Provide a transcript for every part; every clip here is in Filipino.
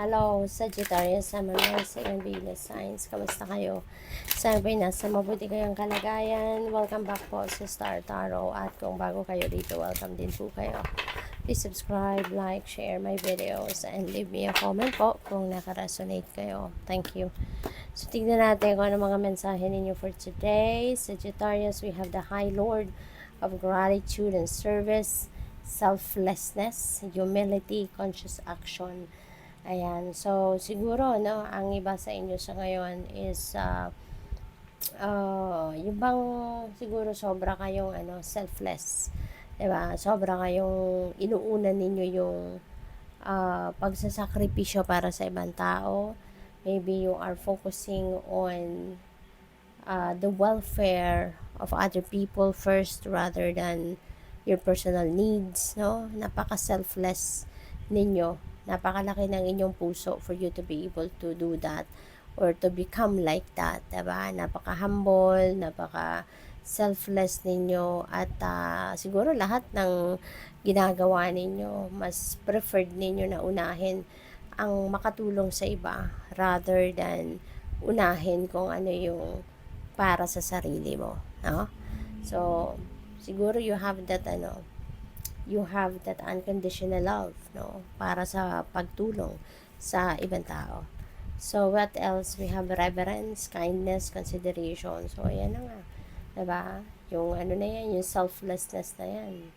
Hello, Sagittarius, Samanay, sa ilang Venus signs. Kamusta kayo? Sana ba'y nasa mabuti kayong kalagayan? Welcome back po sa Star Tarot. At kung bago kayo dito, welcome din po kayo. Please subscribe, like, share my videos, and leave me a comment po kung nakaresonate kayo. Thank you. So, tignan natin kung ano mga mensahe ninyo for today. Sagittarius, we have the High Lord of Gratitude and Service, Selflessness, Humility, Conscious Action. Ayan. So, siguro, no, ang iba sa inyo sa ngayon is, yung bang siguro sobra kayong, selfless. Diba? Sobra kayong inuuna ninyo yung pagsasakripisyo para sa ibang tao. Maybe you are focusing on the welfare of other people first rather than your personal needs, no? Napaka-selfless ninyo. Napakalaki ng inyong puso for you to be able to do that or to become like that, diba? Napaka-humble, napaka-selfless ninyo at siguro lahat ng ginagawa ninyo, mas preferred ninyo na unahin ang makatulong sa iba rather than unahin kung ano yung para sa sarili mo, no? So, siguro you have that unconditional love, no? Para sa pagtulong sa ibang tao. So, what else? We have reverence, kindness, consideration. So, ayan na nga. Diba? Yung ano na yan, yung selflessness na yan.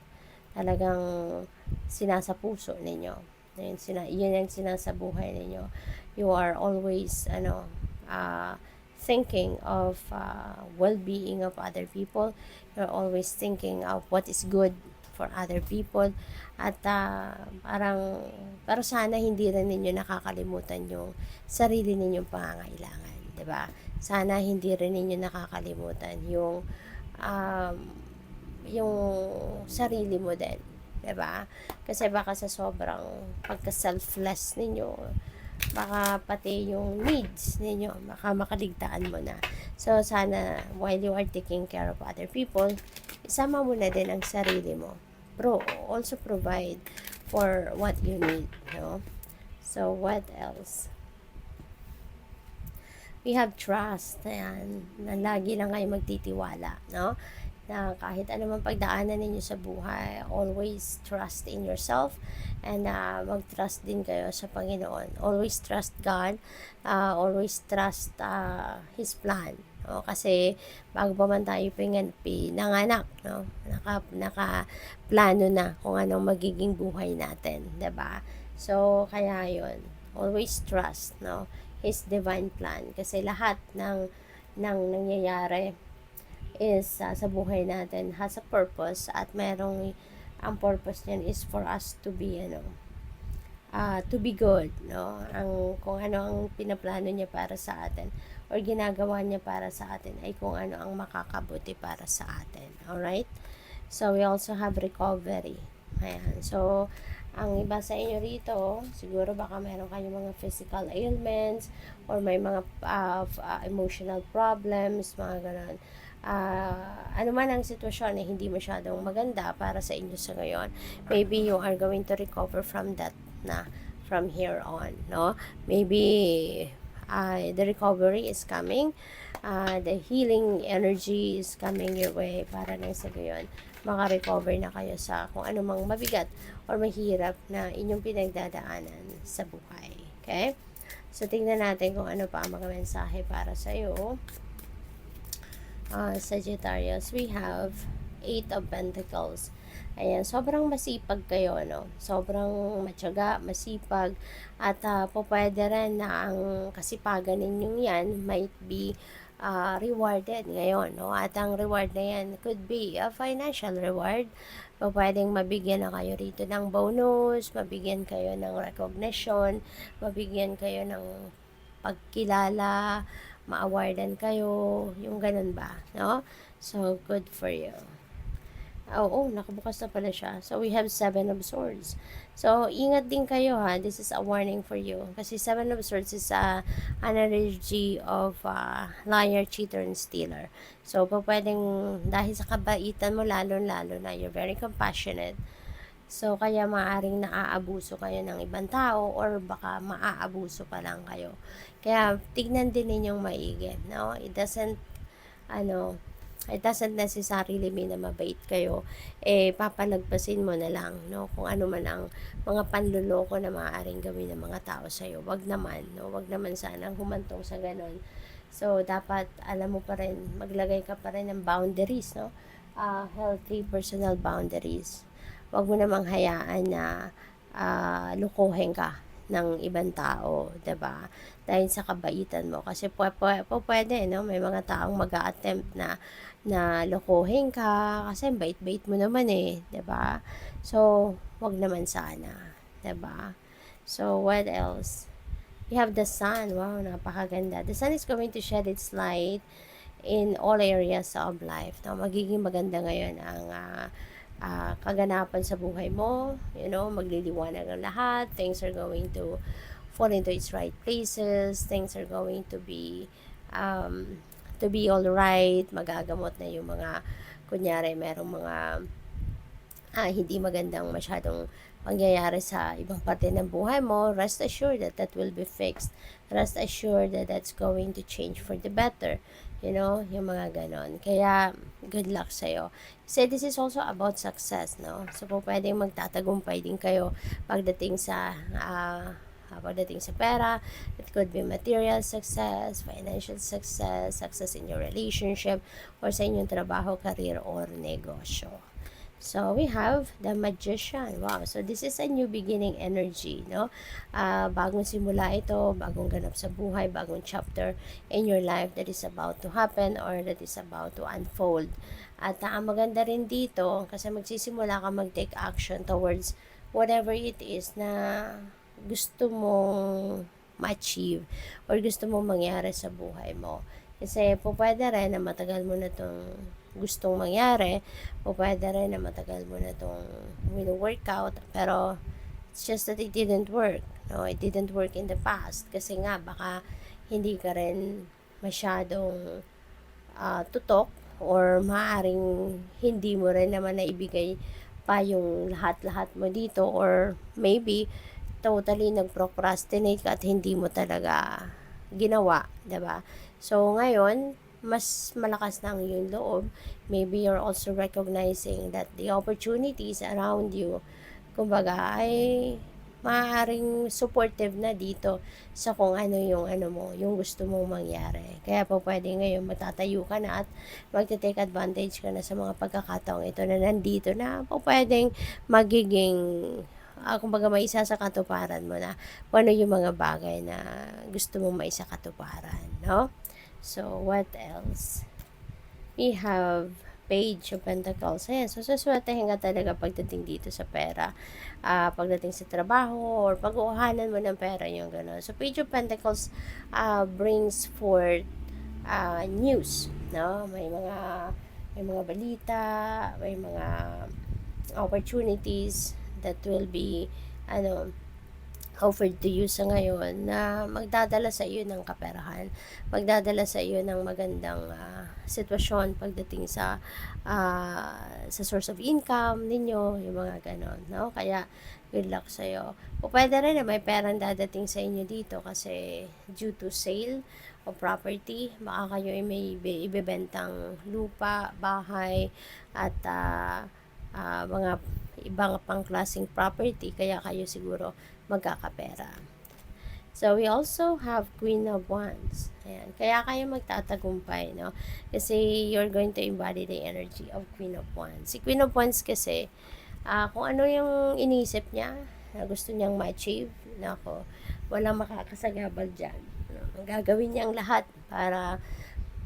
Talagang sinasa puso ninyo. Yun yung sinasabuhay ninyo. You are always, thinking of well-being of other people. You're always thinking of what is good for other people. At pero sana hindi rin ninyo nakakalimutan yung sarili ninyong pangangailangan. Diba? Sana hindi rin ninyo nakakalimutan um, yung sarili mo din. Diba? Kasi baka sa sobrang pagka-selfless ninyo, baka pati yung needs ninyo, baka makaligtaan mo na. So, sana, while you are taking care of other people, isama mo na din ang sarili mo. Also provide for what you need, no? So, what else? We have trust, ayan, na lagi lang kayo magtitiwala, no? Na kahit anumang pagdaanan ninyo sa buhay, always trust in yourself and mag-trust din kayo sa Panginoon. Always trust God, always trust His plan. O, kasi bago pa man tayo pinanganak, no? Naka-plano na kung anong magiging buhay natin, 'di ba? So, kaya 'yon. Always trust, no? His divine plan. Kasi lahat ng nangyayari is sa buhay natin has a purpose at ang purpose niyan is for us to be to be good, no? Kung ano ang pinaplano niya para sa atin or ginagawa niya para sa atin ay kung ano ang makakabuti para sa atin. Alright? So, we also have recovery. Ayan. So, ang iba sa inyo rito, siguro baka meron kayong mga physical ailments or may mga emotional problems, mga ganun. Ano man ang sitwasyon na hindi masyadong maganda para sa inyo sa ngayon, maybe you are going to recover from that na from here on, no? Maybe the recovery is coming, the healing energy is coming your way para na sa gayon maka-recover na kayo sa kung anumang mabigat or mahirap na inyong pinagdadaanan sa buhay. Okay? So, tingnan natin kung ano pa ang mga mensahe para sa iyo. Sagittarius, we have 8 of Pentacles. Ayan, sobrang masipag kayo, no? Sobrang matyaga, masipag, at pwede rin na ang kasipagan ninyong yan might be rewarded ngayon, no? At ang reward na yan could be a financial reward. Pwedeng mabigyan na kayo rito ng bonus, mabigyan kayo ng recognition, mabigyan kayo ng pagkilala, ma-awardan kayo, yung ganun ba, no? So, good for you. Nakabukas na pala siya. So, we have 7 of Swords. So, ingat din kayo, ha. This is a warning for you. Kasi 7 of Swords is an energy of liar, cheater, and stealer. So, pwedeng dahil sa kabaitan mo, lalo na, you're very compassionate, So, kaya maaaring naaabuso kayo ng ibang tao or baka maaabuso pa lang kayo. Kaya, tignan din ninyong maigi, no? Ano, it doesn't necessarily mean na mabait kayo. Papalagpasin mo na lang, no? Kung ano man ang mga panluloko na maaaring gawin ng mga tao sa'yo. Wag naman, no? Wag naman sanang humantong sa ganon. So, dapat, alam mo pa rin, maglagay ka pa rin ng boundaries, no? Healthy personal boundaries. Wag mo namang hayaan na lukuhin ka ng ibang tao, 'di ba? Dahil sa kabaitan mo kasi pwede, no? May mga taong mag-a-attempt na lokohin ka kasi bait-bait mo naman 'di ba? So, wag naman sana, 'di ba? So, what else? You have the sun. Wow, napakaganda. The sun is going to shed its light in all areas of life. No? Magiging maganda ngayon ang kaganapan sa buhay mo. Magliliwanag ang lahat. Things are going to fall into its right places. Things are going to be all right. Magagamot na yung mga, kunyari, merong mga hindi magandang masyadong pangyayari sa ibang parte ng buhay mo. Rest assured that that will be fixed. Rest assured that that's going to change for the better. Yung mga ganon. Kaya, good luck sa'yo. So, this is also about success, no? So, po pwedeng magtatagumpay din kayo pagdating sa pera. It could be material success, financial success, success in your relationship, or sa inyong trabaho, career, or negosyo. So, we have the Magician. Wow. So, this is a new beginning energy, no? Bagong simula ito, bagong ganap sa buhay, bagong chapter in your life that is about to happen or that is about to unfold. At ang maganda rin dito, kasi magsisimula ka mag-take action towards whatever it is na gusto mong ma-achieve or gusto mong mangyari sa buhay mo. Kasi pwede rin na matagal mo na itong gustong mangyari, o pwede rin na matagal mo na itong workout, pero it's just that it didn't work. No, it didn't work in the past. Kasi nga, baka hindi ka rin masyadong tutok or maaring hindi mo rin naman naibigay pa yung lahat-lahat mo dito, or maybe totally nag-procrastinate ka at hindi mo talaga ginawa, 'di ba? So ngayon, mas malakas na ang iyong loob. Maybe you're also recognizing that the opportunities around you, kumbaga, ay maaaring supportive na dito sa kung ano yung yung gusto mong mangyari. Kaya po pwede ngayon matatayo ka na at magte-take advantage ka na sa mga pagkakataong ito na nandito na po pwedeng magiging kumbaga maisa sa katuparan mo na kung ano yung mga bagay na gusto mong maisa katuparan, no? So, what else? We have Page of Pentacles. Ayan, so suswertehin ka talaga pagdating dito sa pera. Pagdating sa trabaho or pag-uuhanan mo ng pera yung gano'n. So, Page of Pentacles brings forth news, no? May mga balita, may mga opportunities that will be offered to you sa ngayon na magdadala sa iyo ng kaperahan, magdadala sa iyo ng magandang sitwasyon pagdating sa source of income ninyo, yung mga ganon, no? Kaya good luck sa iyo. O pwede rin na may perang dadating sa inyo dito kasi due to sale o property, baka kayo ay may ibebentang lupa, bahay, at mga ibang pangklaseng property, kaya kayo siguro magkakapera. So, we also have Queen of Wands. Ayan. Kaya kayo magtatagumpay, no? Kasi you're going to embody the energy of Queen of Wands. Si Queen of Wands kasi, kung ano yung iniisip niya, na gusto niyang ma-achieve, nako, walang makakasagabal dyan. No? Gagawin niyang lahat para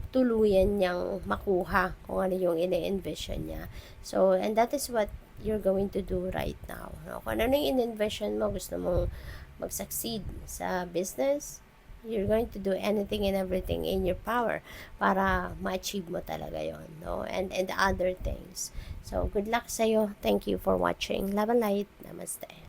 tuluyan niyang makuha kung ano yung ine-envision niya. So, and that is what you're going to do right now. No? Kung ano yung in-envision mo, gusto mong mag-succeed sa business, you're going to do anything and everything in your power para ma-achieve mo talaga yon, no? And other things. So, good luck sa'yo. Thank you for watching. Love and light. Namaste.